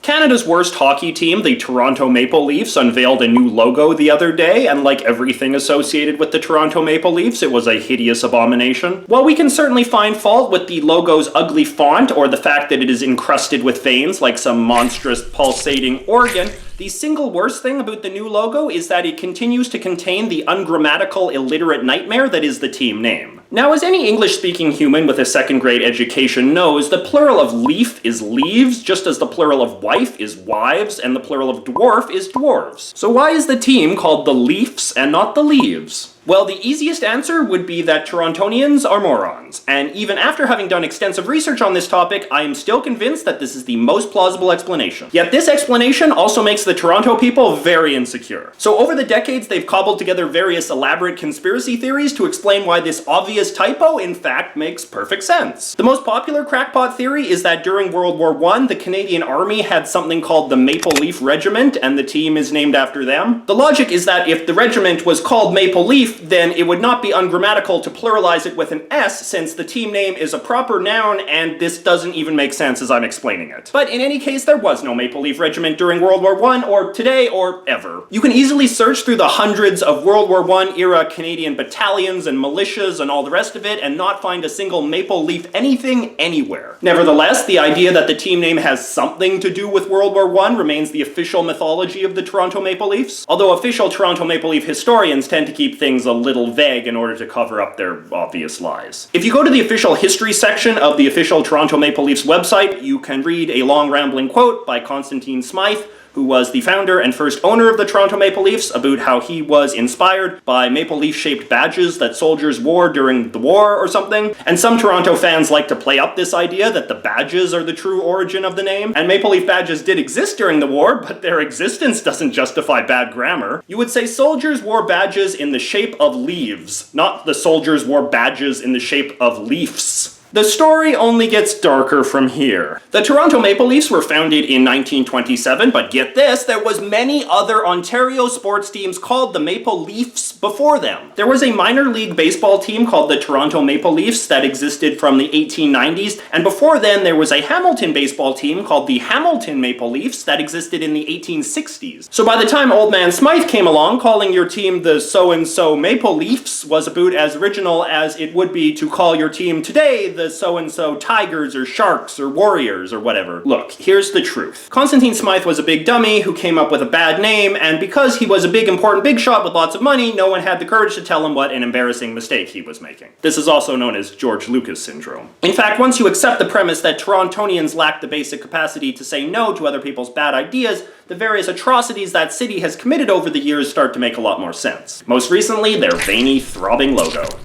Canada's worst hockey team, the Toronto Maple Leafs, unveiled a new logo the other day, and like everything associated with the Toronto Maple Leafs, it was a hideous abomination. While we can certainly find fault with the logo's ugly font or the fact that it is encrusted with veins like some monstrous pulsating organ, the single worst thing about the new logo is that it continues to contain the ungrammatical, illiterate nightmare that is the team name. Now, as any English-speaking human with a second-grade education knows, the plural of leaf is leaves, just as the plural of wife is wives, and the plural of dwarf is dwarves. So why is the team called the Leafs and not the Leaves? Well, the easiest answer would be that Torontonians are morons, and even after having done extensive research on this topic, I am still convinced that this is the most plausible explanation. Yet this explanation also makes the Toronto people very insecure. So over the decades, they've cobbled together various elaborate conspiracy theories to explain why this obvious typo, in fact, makes perfect sense. The most popular crackpot theory is that during World War I, the Canadian Army had something called the Maple Leaf Regiment, and the team is named after them. The logic is that if the regiment was called Maple Leaf, then it would not be ungrammatical to pluralize it with an S, since the team name is a proper noun, and this doesn't even make sense as I'm explaining it. But in any case, there was no Maple Leaf Regiment during World War I, or today, or ever. You can easily search through the hundreds of World War I era Canadian battalions and militias and all the rest of it, and not find a single Maple Leaf anything anywhere. Nevertheless, the idea that the team name has something to do with World War I remains the official mythology of the Toronto Maple Leafs, although official Toronto Maple Leaf historians tend to keep things a little vague in order to cover up their obvious lies. If you go to the official history section of the official Toronto Maple Leafs website, you can read a long rambling quote by Constantine Smythe, who was the founder and first owner of the Toronto Maple Leafs, about how he was inspired by maple leaf-shaped badges that soldiers wore during the war or something. And some Toronto fans like to play up this idea that the badges are the true origin of the name. And maple leaf badges did exist during the war, but their existence doesn't justify bad grammar. You would say soldiers wore badges in the shape of leaves, not the soldiers wore badges in the shape of leafs. The story only gets darker from here. The Toronto Maple Leafs were founded in 1927, but get this, there was many other Ontario sports teams called the Maple Leafs before them. There was a minor league baseball team called the Toronto Maple Leafs that existed from the 1890s, and before then there was a Hamilton baseball team called the Hamilton Maple Leafs that existed in the 1860s. So by the time Old Man Smythe came along, calling your team the so-and-so Maple Leafs was about as original as it would be to call your team today the so-and-so Tigers or Sharks or Warriors or whatever. Look, here's the truth. Constantine Smythe was a big dummy who came up with a bad name, and because he was a big important big shot with lots of money, no one had the courage to tell him what an embarrassing mistake he was making. This is also known as George Lucas syndrome. In fact, once you accept the premise that Torontonians lack the basic capacity to say no to other people's bad ideas, the various atrocities that city has committed over the years start to make a lot more sense. Most recently, their veiny, throbbing logo.